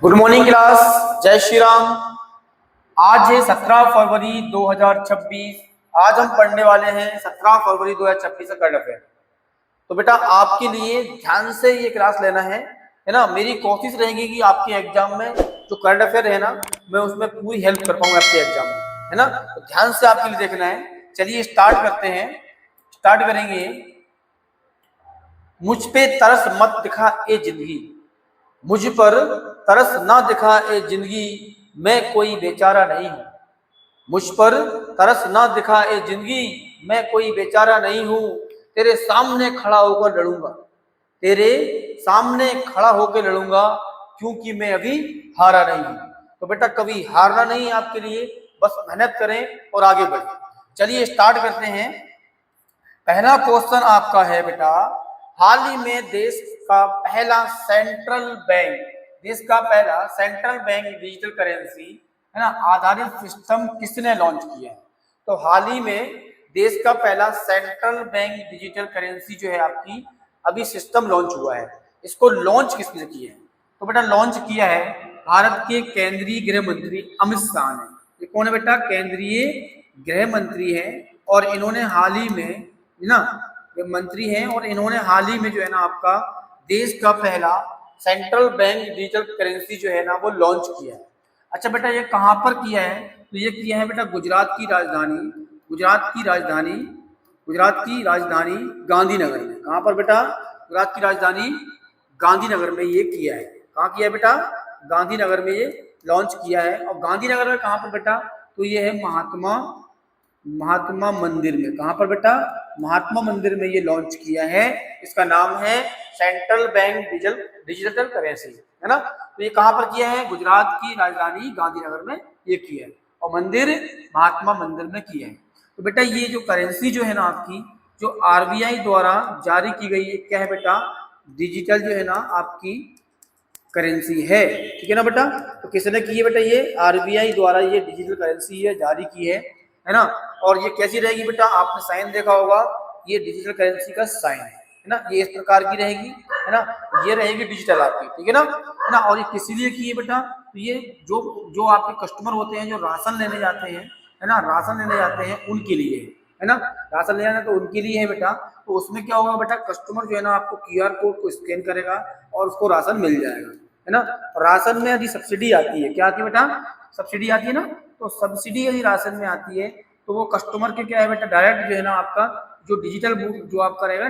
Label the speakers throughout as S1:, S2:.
S1: Good morning class. जय श्री राम। आज है 17 फरवरी 2026। आज हम पढ़ने वाले हैं 17 फरवरी 2026 का करंट अफेयर। तो बेटा आपके लिए ध्यान से ये क्लास लेना है ना। मेरी कोशिश रहेगी कि आपके एग्जाम में जो करंट अफेयर है ना, मैं उसमें पूरी हेल्प कर पाऊंगा आपके एग्जाम में, है ना। तो ध्यान से आपके लिए देखना है। चलिए स्टार्ट करते हैं। स्टार्ट करेंगे। मुझ पे तरस मत दिखा ए जिंदगी, मुझ पर तरस ना दिखा ए जिंदगी, मैं कोई बेचारा नहीं हूं। मुझ पर तरस ना दिखा ए जिंदगी, मैं कोई बेचारा नहीं हूं। तेरे सामने खड़ा होकर लड़ूंगा, तेरे सामने खड़ा होकर लड़ूंगा, क्योंकि मैं अभी हारा नहीं हूं। तो बेटा कभी हारना नहीं है आपके लिए, बस मेहनत करें और आगे बढ़ें। चलिए स्टार्ट करते हैं। पहला क्वेश्चन आपका है बेटा, हाल ही में देश का पहला सेंट्रल बैंक, देश का पहला सेंट्रल बैंक डिजिटल करेंसी है ना आधारित सिस्टम किसने लॉन्च किया है? तो हाल ही में देश का पहला सेंट्रल बैंक डिजिटल करेंसी जो है आपकी अभी सिस्टम लॉन्च हुआ है। इसको लॉन्च किसने किया है? तो बेटा लॉन्च किया है भारत के केंद्रीय गृह मंत्री अमित शाह ने। ये कौन है बेटा? केंद्रीय गृह मंत्री है और इन्होंने हाल ही में ना मंत्री हैं और इन्होंने हाल ही में जो है ना आपका देश का पहला सेंट्रल बैंक डिजिटल करेंसी जो है ना वो लॉन्च किया है। अच्छा बेटा ये कहाँ पर किया है? तो ये किया है बेटा गुजरात की राजधानी, गुजरात की राजधानी, गुजरात की राजधानी गांधीनगर में। कहाँ पर बेटा? गुजरात की राजधानी गांधीनगर में ये किया है। कहाँ किया है बेटा? गांधीनगर में ये लॉन्च किया है। और गांधीनगर में कहाँ पर बेटा? तो ये है महात्मा मंदिर में। कहाँ पर बेटा? महात्मा मंदिर में ये लॉन्च किया है। इसका नाम है सेंट्रल बैंक डिजिटल करेंसी, है ना। तो ये कहाँ पर किया है? गुजरात की राजधानी गांधीनगर में ये किया है और मंदिर महात्मा मंदिर में किया है। तो बेटा ये जो करेंसी जो है ना आपकी, जो आरबीआई द्वारा जारी की गई है, क्या है बेटा? डिजिटल जो है ना आपकी करेंसी है, ठीक है ना बेटा। तो किसने की है बेटा? ये आरबीआई द्वारा ये डिजिटल करेंसी है जारी की है ना। और ये कैसी रहेगी बेटा? आपने साइन देखा होगा, ये डिजिटल करेंसी का साइन है ना। ये इस प्रकार की रहेगी, है ना। ये रहेगी डिजिटल आपकी, ठीक है ना। और ये किस लिए की है बेटा? तो ये जो जो आपके कस्टमर होते हैं जो राशन लेने जाते हैं, है ना, राशन लेने जाते हैं उनके लिए है ना। राशन ले जाना तो उनके लिए है बेटा। तो उसमें क्या होगा बेटा? कस्टमर जो है ना आपको क्यूआर कोड को स्कैन करेगा और उसको राशन मिल जाएगा, है ना। राशन में यदि सब्सिडी आती है, क्या आती है बेटा? सब्सिडी आती है ना। तो सब्सिडी यदि राशन में आती है तो वो कस्टमर के क्या है बेटा? डायरेक्ट जो है ना आपका जो डिजिटल जो आपका रहेगा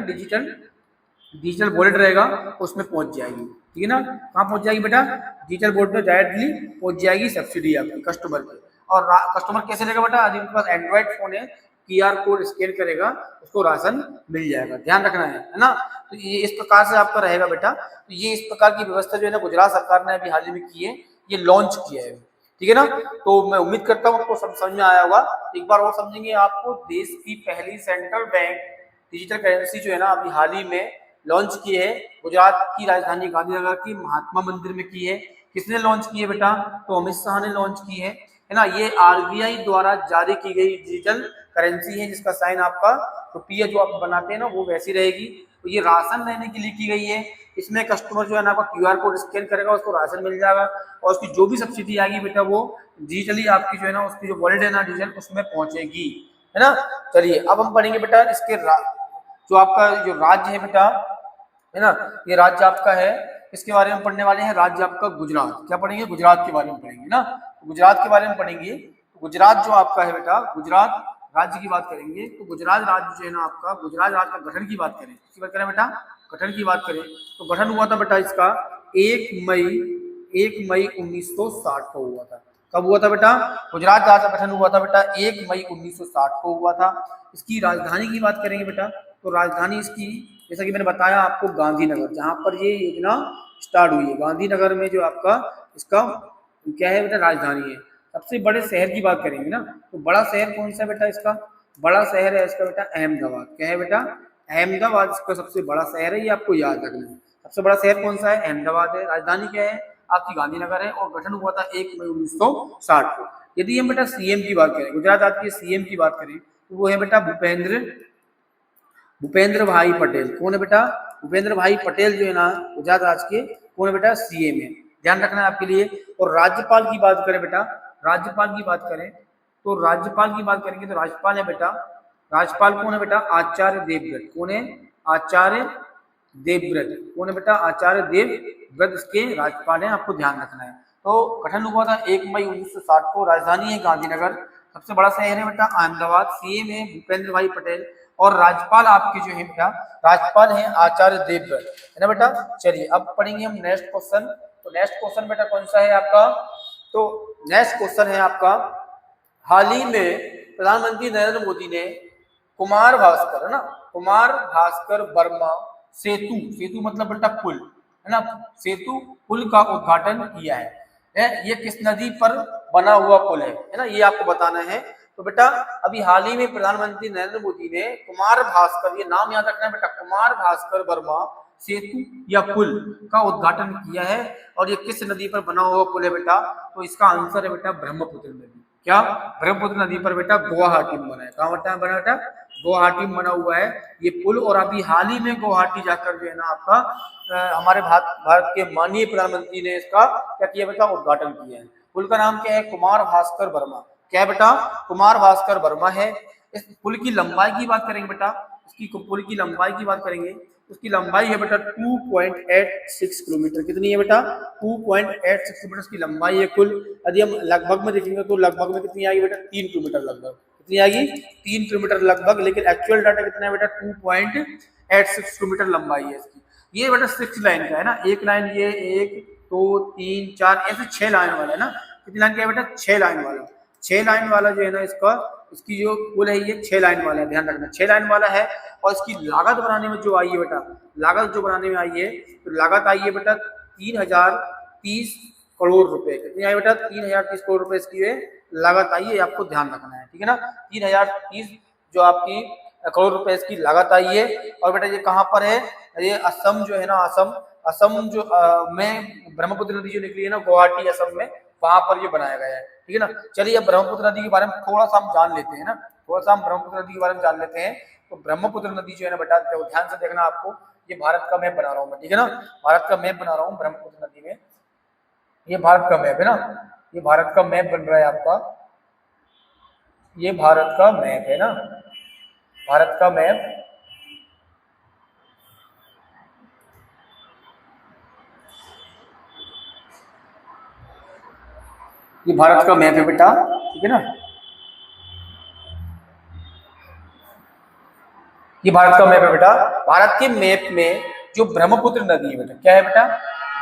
S1: डिजिटल वॉलेट रहेगा उसमें पहुंच जाएगी, ठीक है ना। कहाँ पहुंच जाएगी बेटा? डिजिटल वॉलेट में डायरेक्टली पहुंच जाएगी सब्सिडी आपकी कस्टमर की। और कस्टमर कैसे रहेगा बेटा? यदि उनके पास एंड्रॉइड फोन है, क्यूआर कोड स्कैन करेगा, उसको राशन मिल जाएगा। ध्यान रखना है ना। तो ये इस प्रकार से आपका रहेगा बेटा। तो ये इस प्रकार की व्यवस्था जो है ना गुजरात सरकार ने अभी हाल ही में की है, ये लॉन्च किया है, ठीक है ना। तो मैं उम्मीद करता हूँ आपको सब समझ में आया होगा। एक बार और समझेंगे आपको। देश की पहली सेंट्रल बैंक डिजिटल करेंसी जो है ना अभी हाल ही में लॉन्च की है, गुजरात की राजधानी गांधीनगर की महात्मा मंदिर में की है। किसने लॉन्च की है बेटा? तो अमित शाह ने लॉन्च की है ना। ये आरबीआई द्वारा जारी की गई डिजिटल करेंसी है जिसका साइन आपका रुपया जो आप बनाते हैं ना वो वैसी रहेगी। तो ये राशन लेने के लिए की गई है। इसमें कस्टमर जो है ना आपका क्यूआर कोड स्कैन करेगा, उसको राशन मिल जाएगा और उसकी जो भी सब्सिडी आएगी बेटा वो डिजिटली आपकी जो है ना उसकी जो वॉलेट है ना डिजिटल उसमें पहुंचेगी, है ना। चलिए अब हम पढ़ेंगे बेटा इसके जो आपका जो राज्य है बेटा, है ना, ये राज्य आपका है। इसके बारे में पढ़ने वाले हैं। राज्य आपका गुजरात। क्या पढ़ेंगे? गुजरात के बारे में पढ़ेंगे ना। गुजरात के बारे में पढ़ेंगे। गुजरात जो आपका है बेटा, गुजरात राज्य की बात करेंगे तो गुजरात राज्य जो है ना आपका, गुजरात राज्य का गठन की बात करें, किसकी बात करें बेटा? गठन की बात करें तो गठन हुआ था बेटा इसका 1 मई 1960 को हुआ था। कब हुआ था बेटा? गुजरात राज्य का गठन हुआ था बेटा 1 मई 1960 को हुआ था। इसकी राजधानी की बात करेंगे बेटा तो राजधानी इसकी, जैसा कि मैंने बताया आपको, गांधीनगर, जहां पर ये योजना स्टार्ट हुई है। गांधीनगर में जो आपका इसका क्या है बेटा? राजधानी है। सबसे बड़े शहर की बात करेंगे ना तो बड़ा शहर कौन सा बेटा? इसका बड़ा शहर है इसका बेटा अहमदाबाद। क्या है बेटा? अहमदाबाद इसका सबसे बड़ा शहर है, ये आपको याद रखना है। सबसे बड़ा शहर कौन सा है? अहमदाबाद है। राजधानी क्या है? आपकी गांधीनगर है और गठन हुआ था 1 मई 1960 को। यदि हम बेटा सीएम की बात करें, गुजरात राज्य के सीएम की बात करें तो वो है बेटा भूपेंद्र भाई पटेल। कौन है बेटा? भूपेंद्र भाई पटेल जो है ना गुजरात राज्य के कौन है बेटा? सीएम है। ध्यान रखना है आपके लिए। और राज्यपाल की बात करें बेटा, राज्यपाल की बात करें तो राज्यपाल की बात करेंगे तो राज्यपाल है बेटा, राज्यपाल कौन है बेटा, आचार्य देवव्रत। कौन है, आचार्य देवव्रत। कौन है बेटा, आचार्य देवव्रत इसके राज्यपाल हैं, आपको ध्यान रखना है। तो गठन हुआ था 1 मई 1960 को, राजधानी है गांधीनगर, सबसे बड़ा शहर है बेटा अहमदाबाद, सीएम है भूपेंद्र भाई पटेल, और राज्यपाल आपके जो है बेटा, राज्यपाल हैं आचार्य देवव्रत, है ना बेटा। चलिए अब पढ़ेंगे हम नेक्स्ट क्वेश्चन। तो नेक्स्ट क्वेश्चन बेटा कौन सा है आपका, तो नेक्स्ट क्वेश्चन है आपका, हाल ही में प्रधानमंत्री नरेंद्र मोदी ने कुमार भास्कर, है ना, कुमार भास्कर वर्मा सेतु, सेतु मतलब बेटा पुल, है ना, सेतु पुल का उद्घाटन किया है। ये किस नदी पर बना हुआ पुल है ना, ये आपको बताना है। तो बेटा अभी हाल ही में प्रधानमंत्री नरेंद्र मोदी ने कुमार भास्कर, ये नाम याद रखना है बेटा, कुमार भास्कर वर्मा सेतु या पुल का उद्घाटन किया है। और ये किस नदी पर बना हुआ पुल है बेटा, तो इसका आंसर है बेटा ब्रह्मपुत्र नदी। क्या, ब्रह्मपुत्र नदी पर बेटा गुवाहाटी में बना है। कहाँ बना बेटा, गुवाहाटी में बना हुआ है ये पुल। और अभी हाल ही में गुवाहाटी जाकर जो है ना आपका हमारे भारत के माननीय प्रधानमंत्री ने इसका क्या किया बेटा, उद्घाटन किया है। पुल का नाम क्या है, कुमार भास्कर वर्मा। क्या है बेटा, कुमार भास्कर वर्मा है। इस पुल की लंबाई की बात करेंगे बेटा, इसकी पुल की लंबाई की बात करेंगे, उसकी लंबाई है बेटा 2.86 किलोमीटर। कितनी है बेटा, 2.86 किलोमीटर की लंबाई है कुल। यदि हम लगभग में देखेंगे तो लगभग में कितनी आएगी बेटा, 3 किलोमीटर लगभग। कितनी आएगी, 3 किलोमीटर लगभग, लेकिन एक्चुअल डाटा कितना है बेटा, 2.86 किलोमीटर लंबाई है इसकी। ये बेटा 6 लाइन का है ना, एक लाइन ये 1 2 3 4 ऐसे 6 लाइन वाला है ना। कितनी लाइन का है बेटा, 6 लाइन वाला। 6 लाइन वाला जो है ना इसका, इसकी जो पुल है ये 6 लाइन वाला है, ध्यान रखना 6 लाइन वाला है। और इसकी लागत बनाने में जो आई है बेटा, लागत जो बनाने में आई है, तो लागत आई है बेटा 3030 करोड़ रुपए। कितनी आई बेटा, 3030 करोड़ रुपए इसकी लागत आई है, आपको ध्यान रखना है, ठीक है ना। 3030 जो आपकी करोड़ रुपए इसकी लागत आई है। और बेटा ये कहाँ पर है, ये असम जो है ना, असम जो में ब्रह्मपुत्र नदी जो निकली है ना, गुवाहाटी असम में, वहां पर ये बनाया गया है, ठीक है ना। चलिए अब ब्रह्मपुत्र नदी के बारे में थोड़ा सा हम जान लेते हैं ना, थोड़ा सा हम ब्रह्मपुत्र नदी के बारे में जान लेते हैं। तो ब्रह्मपुत्र नदी जो है ना बेटा, ध्यान से देखना आपको, ये भारत का मैप बना रहा हूँ मैं, ठीक है ना, भारत का मैप बना रहा हूँ ब्रह्मपुत्र नदी में। ये भारत का मैप है ना, ये भारत का मैप बन रहा है आपका, ये भारत का मैप है ना, भारत का मैप। ये भारत का मैप है बेटा, ठीक है ना, ये भारत का मैप है बेटा। भारत के मैप में जो ब्रह्मपुत्र नदी है बेटा, क्या है बेटा,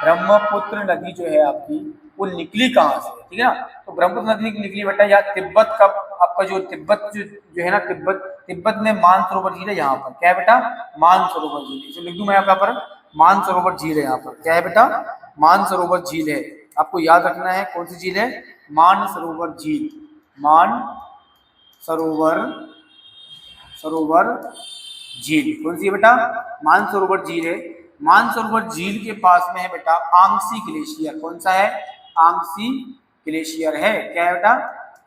S1: ब्रह्मपुत्र नदी जो है आपकी, वो निकली कहाँ से, ठीक है ना। तो ब्रह्मपुत्र नदी निकली बेटा या तिब्बत का, आपका जो तिब्बत जो है ना, तिब्बत में मानसरोवर झील है यहाँ पर। क्या है बेटा, मानसरोवर झील। इसे लिख दूं मैं यहाँ पर, मानसरोवर झील है यहाँ पर। क्या है बेटा, मानसरोवर झील है, आपको याद रखना है कौन सी झील है, मानसरोवर झील, मानसरोवर झील। कौन सी है बेटा, मानसरोवर झील है। मानसरोवर झील के पास में है बेटा आंगसी ग्लेशियर। कौन सा है, आंगसी ग्लेशियर है। क्या है बेटा,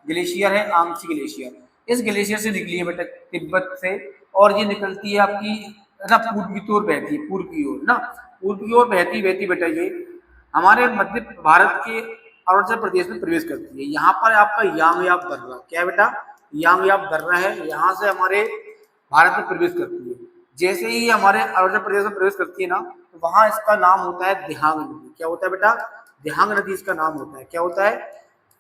S1: ग्लेशियर है, आंगसी ग्लेशियर। इस ग्लेशियर से निकली है बेटा तिब्बत से, और ये निकलती है आपकी ना पूर्व की ओर बहती है, पूर्व की ओर ना, पूर्व की ओर बहती बहती बेटा ये हमारे मध्य भारत के अरुणाचल प्रदेश में प्रवेश करती है। यहाँ पर आपका यांगयाप दर्रा, क्या है बेटा, यांगयाप दर्रा है, यहाँ से हमारे भारत में प्रवेश करती है। जैसे ही हमारे अरुणाचल प्रदेश में प्रवेश करती है ना, तो वहां इसका नाम होता है दिहांग नदी। क्या होता है बेटा, दिहांग नदी इसका नाम होता है। क्या होता है,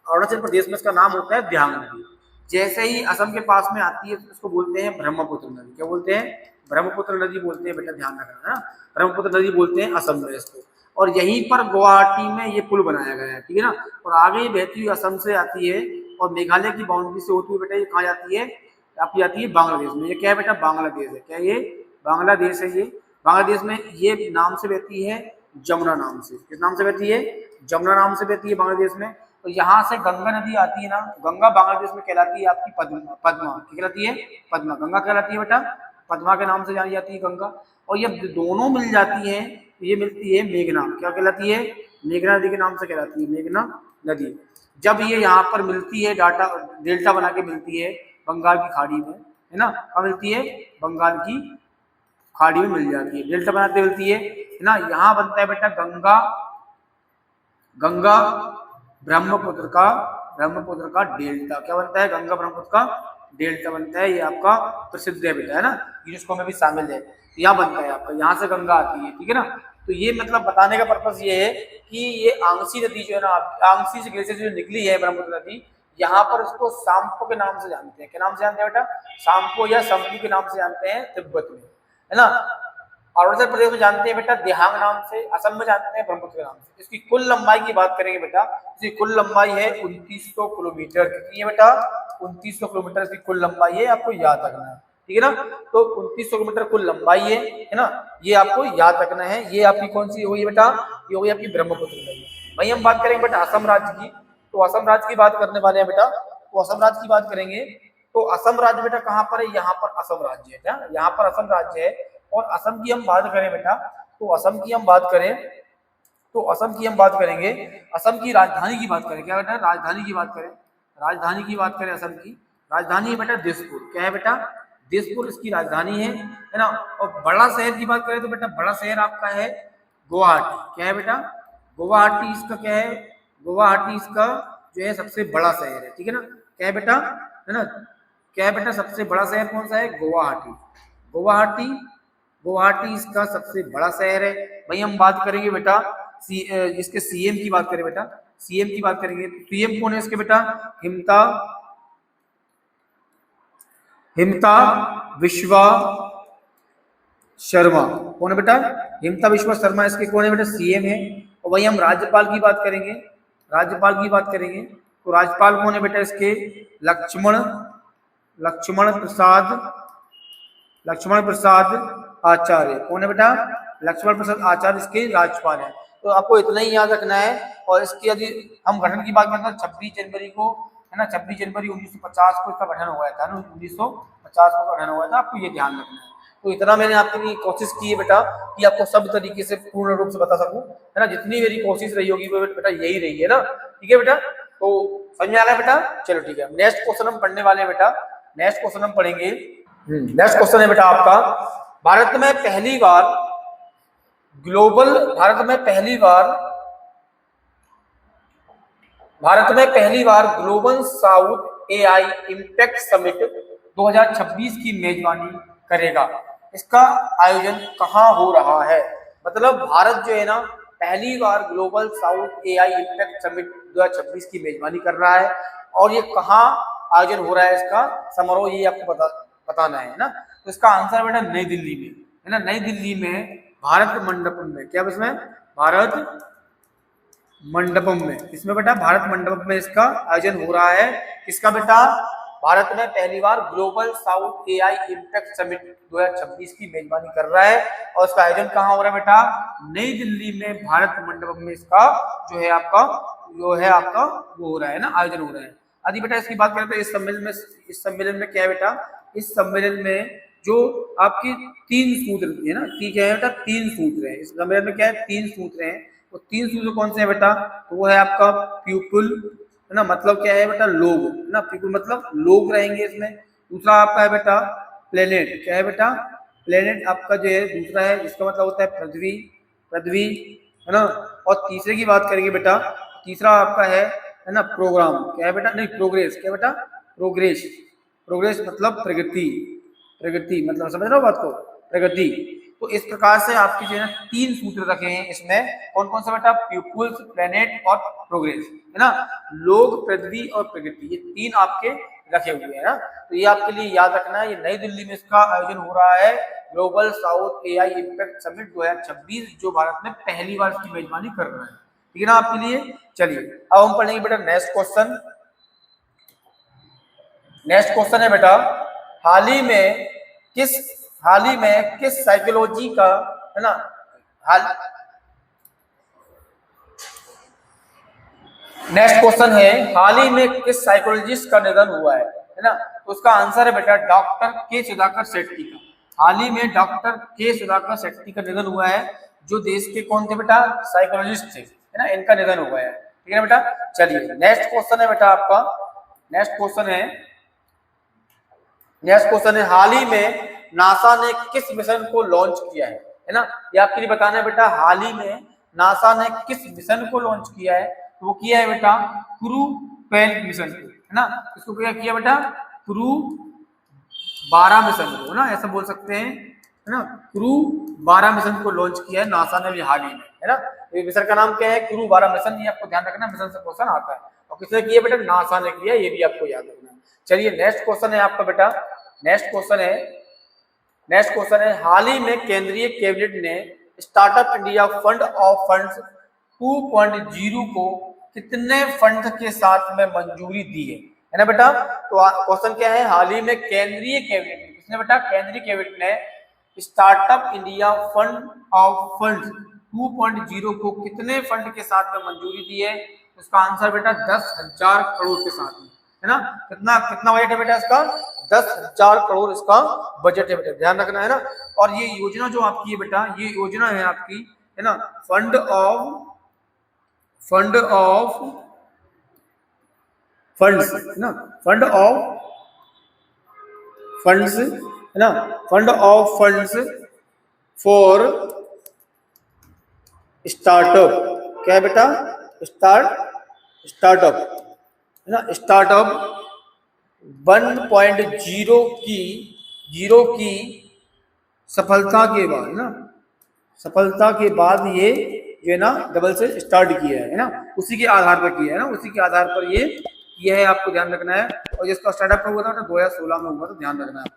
S1: अरुणाचल प्रदेश में इसका नाम होता है दिहांग नदी। जैसे ही असम के पास में आती है तो इसको बोलते हैं ब्रह्मपुत्र नदी। क्या बोलते हैं, ब्रह्मपुत्र नदी बोलते हैं बेटा, ध्यान रखना है ना, ब्रह्मपुत्र नदी बोलते हैं असम में इसको। और यहीं पर गुवाहाटी में ये पुल बनाया गया है, ठीक है ना। और आगे बहती हुई असम से आती है और मेघालय की बाउंड्री से होती हुई बेटा ये कहाँ जाती है, आपकी आती है बांग्लादेश में। ये क्या है बेटा, बांग्लादेश है। क्या ये, बांग्लादेश है। ये बांग्लादेश में ये नाम से बहती है जमुना नाम से। किस नाम से बहती है, जमुना नाम से बहती है बांग्लादेश में। तो यहाँ से गंगा नदी आती है ना, गंगा बांग्लादेश में कहलाती है आपकी पद्मा। पद्मा कहलाती है, पद्मा गंगा कहलाती है बेटा, पद्मा के नाम से जानी जाती है गंगा। और ये दोनों मिल जाती है, ये मिलती है मेघना। क्या कहलाती है, मेघना नदी के नाम से कहलाती है मेघना नदी। जब ये यहाँ पर मिलती है, डाटा डेल्टा बना के मिलती है बंगाल की खाड़ी में, है ना, कहाँ मिलती है, बंगाल की खाड़ी में मिल जाती है, डेल्टा बनाते मिलती है ना। यहाँ बनता है बेटा गंगा गंगा ब्रह्मपुत्र का डेल्टा क्या बनता है, गंगा ब्रह्मपुत्र का डेल्टा बनता है। ये आपका प्रसिद्ध है बेटा, है ना, यूनेस्को में भी शामिल है। यहाँ बनता है आपका, यहाँ से गंगा आती है, ठीक है ना। तो ये मतलब बताने का पर्पस ये है कि ये आंगसी नदी जो है ना, आंगसी से ग्लेशियर जो निकली है ब्रह्मपुत्र नदी, यहाँ पर उसको सांपो के नाम से जानते हैं। क्या नाम से जानते हैं बेटा, सांपो या सम्पू के नाम से जानते हैं तिब्बत में, है ना। अरुणाचल प्रदेश में जानते हैं बेटा दिहांग नाम से, असम में जानते हैं ब्रह्मपुत्र के नाम से। इसकी कुल लंबाई की बात करेंगे बेटा, इसकी कुल लंबाई है 2900 किलोमीटर। कितनी है बेटा, 2900 किलोमीटर इसकी कुल लंबाई है, आपको याद रखना है, ठीक है ना। तो 2900 किलोमीटर कुल लंबाई है ना, ये आपको याद रखना है। ये आपकी कौन सी होगी बेटा, ये होगी आपकी ब्रह्मपुत्र नदी। वही हम बात करेंगे बेटा असम राज्य की, तो असम राज्य की बात करने वाले हैं बेटा। तो असम राज्य की बात करेंगे तो असम राज्य बेटा कहाँ पर है, यहाँ पर असम राज्य है, क्या यहाँ पर असम राज्य है। और असम की हम बात करें बेटा, तो असम की हम बात करें तो असम की हम बात करेंगे, असम की राजधानी की बात करें, क्या बेटा राजधानी की बात करें, राजधानी की बात करें असम की राजधानी है बेटा दिसपुर। क्या है बेटा, दिसपुर इसकी राजधानी है ना। और बड़ा शहर की बात करें तो बेटा बड़ा शहर आपका है गुवाहाटी। क्या है बेटा, गुवाहाटी इसका क्या है, गुवाहाटी इसका जो है सबसे बड़ा शहर है, ठीक है ना। क्या है बेटा, है ना, क्या है बेटा, सबसे बड़ा शहर कौन सा है, गुवाहाटी। गुवाहाटी गुवाहाटी इसका सबसे बड़ा शहर है। वही हम बात करेंगे बेटा इसके सीएम की बात करें बेटा, सीएम की बात करेंगे तो सीएम कौन है इसके बेटा, हिमता विश्वा शर्मा। कौन है बेटा, हिमता विश्वा शर्मा इसके कौन है बेटा, सीएम है। और वही हम राज्यपाल की बात करेंगे, राज्यपाल की बात करेंगे तो राज्यपाल कौन है बेटा इसके, लक्ष्मण प्रसाद आचार्य। कौन है बेटा, लक्ष्मण प्रसाद आचार्य इसके राज्यपाल है। तो आपको इतना ही याद रखना है। और इसकी यदि हम गठन की बात करते हैं 26 जनवरी को, है ना, 26 जनवरी 1950 को इसका गठन हुआ था ना, 1950 को गठन हुआ था, आपको ये ध्यान रखना है। तो इतना मैंने आपके लिए कोशिश की है बेटा कि आपको सब तरीके से पूर्ण रूप से बता सकूं, है ना। जितनी मेरी कोशिश रही होगी वो बेटा यही रही है ना, ठीक है बेटा। तो समझ में आ रहा है बेटा, चलो ठीक है। नेक्स्ट क्वेश्चन हम पढ़ने वाले हैं बेटा, नेक्स्ट क्वेश्चन हम पढ़ेंगे। नेक्स्ट क्वेश्चन है बेटा आपका, भारत में पहली बार global south AI impact summit 2026 की मेजबानी करेगा। इसका आयोजन कहाँ हो रहा है, मतलब भारत जो है ना पहली बार global south AI impact summit 2026 की मेजबानी कर रहा है। और ये कहाँ आयोजन हो रहा है, इसका समारोह ये आपको बताना है ना। तो इसका आंसर बेटा नई दिल्ली में, है ना, नई दिल्ली में भारत मंडपम में। क्या इसमें, भारत मंडपम में, इसमें बेटा भारत मंडपम में इसका आयोजन हो रहा है। इसका बेटा भारत में पहली बार global south AI impact summit 2026 की मेजबानी कर रहा है। और इसका आयोजन कहाँ हो रहा है बेटा, नई दिल्ली में भारत मंडपम में इसका जो है आपका वो हो रहा है ना, आयोजन हो रहा है। यदि बेटा इसकी बात करें तो इस सम्मेलन में क्या है बेटा, इस सम्मेलन में जो आपकी 3 सूत्र है ना, ठीक है बेटा, 3 सूत्र है इस सम्मेलन में, क्या है 3 सूत्र हैं। तो 3 सूत्र कौन से हैं बेटा, तो वो है आपका पीपुल, है ना, मतलब क्या है बेटा लोग, है ना, पीपुल मतलब लोग रहेंगे इसमें। दूसरा आपका है बेटा प्लेनेट। क्या है बेटा, प्लेनेट आपका जो है दूसरा है, इसका मतलब होता है पृथ्वी, है ना। और तीसरे की बात करेंगे बेटा, तीसरा आपका है ना प्रोग्राम। क्या है बेटा, नहीं प्रोग्रेस। क्या बेटा, प्रोग्रेस मतलब प्रगति मतलब समझ रहे हो बात को, प्रगति। तो इस प्रकार से आपके जो है ना 3 सूत्र रखे हैं इसमें, कौन कौन सा बेटा, पीपुल्स, प्लेनेट और प्रोग्रेस, है ना, लोग, पृथ्वी और प्रगति, ये 3 आपके रखे हुए हैं ना। तो ये आपके लिए याद रखना है। ये नई दिल्ली में इसका आयोजन हो रहा है, global south AI impact summit 2026, जो भारत में पहली बार इसकी मेजबानी कर रहा है, ठीक है ना आपके लिए। चलिए अब हम पढ़ेंगे बेटा नेक्स्ट क्वेश्चन है बेटा, हाल ही में किस साइकोलॉजी का, है ना, नेक्स्ट क्वेश्चन है, हाल ही में किस साइकोलॉजिस्ट का निधन हुआ है ना। तो उसका आंसर है बेटा डॉक्टर के सुधाकर शेट्टी का। हाल ही में डॉक्टर के सुधाकर शेट्टी का निधन हुआ है, जो देश के कौन थे बेटा, साइकोलॉजिस्ट थे, है ना, इनका निधन हुआ है, ठीक है बेटा। चलिए नेक्स्ट क्वेश्चन है बेटा आपका, नेक्स्ट क्वेश्चन है हाल ही में नासा ने किस मिशन को लॉन्च किया है ना। ये आपके लिए बताना है बेटा, हाल ही में नासा ने किस मिशन को लॉन्च किया है? तो वो किया है बेटा क्रू पेन मिशन, है ना। इसको क्या किया बेटा? क्रू 12 मिशन को, है ना, ऐसा बोल सकते हैं, है ना। क्रू 12 मिशन को लॉन्च किया है नासा ने भी हाल ही में, है ना। ये मिशन का नाम क्या है? Crew 12 mission. ये आपको ध्यान रखना, मिशन से क्वेश्चन आता है। और किसने किया बेटा? नासा ने किया, ये भी आपको याद रखना। चलिए नेक्स्ट क्वेश्चन है आपका बेटा, नेक्स्ट क्वेश्चन है हाल ही में केंद्रीय कैबिनेट ने startup India fund of funds 2.0 को कितने फंड के साथ में मंजूरी दी है ना बेटा। तो क्वेश्चन क्या है? हाल ही में केंद्रीय कैबिनेट, किसने बेटा? केंद्रीय कैबिनेट ने startup India fund of funds 2.0 को कितने फंड के साथ में मंजूरी दी है? उसका आंसर बेटा 10,000 करोड़ के साथ में, है ना। कितना कितना बजट है बेटा इसका? 10,000 करोड़ इसका बजट है बेटा, ध्यान रखना, है ना। और ये योजना जो आपकी है बेटा, ये योजना है आपकी, है ना, फंड ऑफ फंड्स, है ना, फंड ऑफ फंड्स, है ना, fund of funds for startup. क्या है बेटा? स्टार्टअप, है ना, स्टार्टअप 1.0 की सफलता के बाद, ना, सफलता के बाद ये जो है ना डबल से स्टार्ट किया है ना, उसी के आधार पर किया है ना, उसी के आधार पर ये किया है, आपको ध्यान रखना है। और जिसका स्टार्टअप हुआ था 2016 में हुआ था, ध्यान रखना है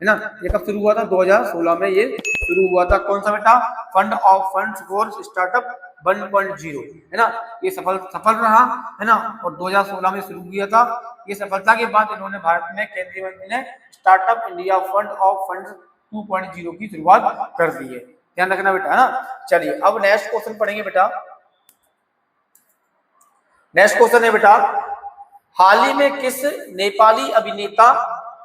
S1: ना। ये कब शुरू हुआ था? 2016 में ये शुरू हुआ था। कौन सा बेटा? Fund of funds for startup 1.0, है ना। ये सफल रहा, है ना, और 2016 में शुरू किया था। ये सफलता के बाद इन्होंने भारत में केंद्रीय मंत्री ने startup India fund of funds 2.0 की शुरुआत कर दी है, ध्यान रखना बेटा, है ना। चलिए अब नेक्स्ट क्वेश्चन पढ़ेंगे बेटा। नेक्स्ट क्वेश्चन है बेटा, हाल ही में किस नेपाली अभिनेता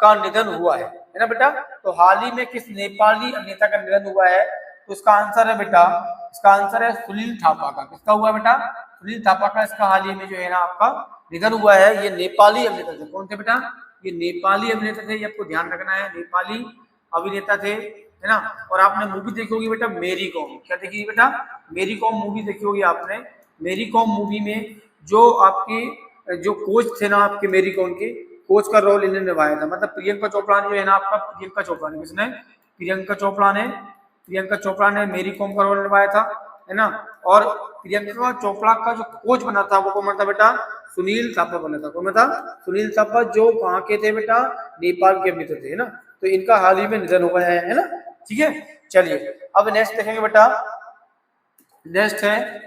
S1: का निधन हुआ है ना बेटा। तो हाल ही में किस नेपाली अभिनेता का निधन हुआ है? तो इसका आंसर है बेटा, इसका आंसर है सुनील थापा का। किसका हुआ बेटा? सुनील थापा का इसका हाल ही में जो है ना आपका निधन हुआ है। ये नेपाली अभिनेता थे। कौन थे बेटा? ये नेपाली अभिनेता थे, ये आपको ध्यान रखना है, नेपाली अभिनेता थे, है ना। और आपने मूवी देखी होगी बेटा मेरी कॉम। क्या देखी बेटा? मेरी कॉम मूवी देखी होगी आपने। मेरी कॉम मूवी में जो आपके जो कोच थे ना आपके मेरी कॉम के, कोच का रोल इन्होंने निभाया था। मतलब प्रियंका चोपड़ा ने जो है ना आपका, प्रियंका चोपड़ा ने, किसने? प्रियंका चोपड़ा ने मेरी कॉम का रोल निभाया था, है ना। और प्रियंका चोपड़ा का जो कोच बना था वो कौन बना था बेटा? सुनील थापा बना था। कौन था? सुनील थापा, जो कहाँ के थे बेटा? नेपाल के अभिनेता थे, है ना। तो इनका हाल ही में निधन हो गया है ना, ठीक है। चलिए अब नेक्स्ट देखेंगे बेटा। नेक्स्ट है,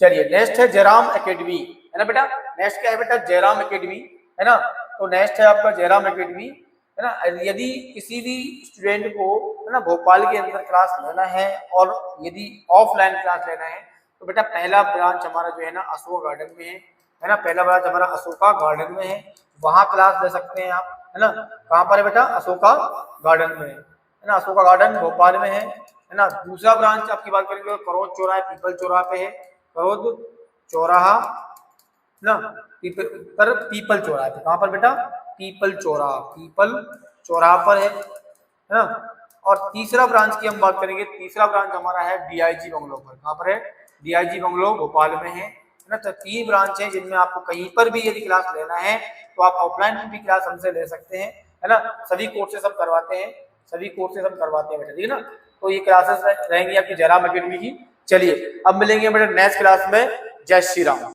S1: चलिए नेक्स्ट है जयराम एकेडमी, है ना बेटा। नेक्स्ट क्या है बेटा? जयराम एकेडमी, है ना। तो नेक्स्ट है आपका जयराम एकेडमी, है ना। यदि किसी भी स्टूडेंट को, है ना, भोपाल के अंदर क्लास लेना है और यदि ऑफलाइन क्लास लेना है तो बेटा पहला ब्रांच हमारा जो है ना अशोका गार्डन में है ना। पहला ब्रांच हमारा अशोका गार्डन में है, वहां क्लास ले सकते हैं आप, है ना। कहाँ पर है बेटा? अशोका गार्डन में, है ना। अशोका गार्डन भोपाल में है ना। दूसरा ब्रांच आपकी बात करेंगे करोद चौराहे, पीपल चौराहा पे है, करोद चौराहा ना, पीपल चौराहा पे। कहाँ पर बेटा? पीपल चौराहा पर है ना। और तीसरा ब्रांच की हम बात करेंगे, तीसरा ब्रांच हमारा है डीआईजी बंगलो पर। कहाँ पर है? डीआईजी बंगलो भोपाल में है ना। तो 3 ब्रांच है जिनमें आपको कहीं पर भी यदि क्लास लेना है तो आप ऑफलाइन भी क्लास हमसे ले सकते हैं, है ना। सभी कोर्सेज हम करवाते हैं, बेटा, ठीक है ना। तो ये क्लासेस रहेंगी आपकी जयराम एकेडमी की। चलिए अब मिलेंगे बेटा नेक्स्ट क्लास में। जय श्री राम।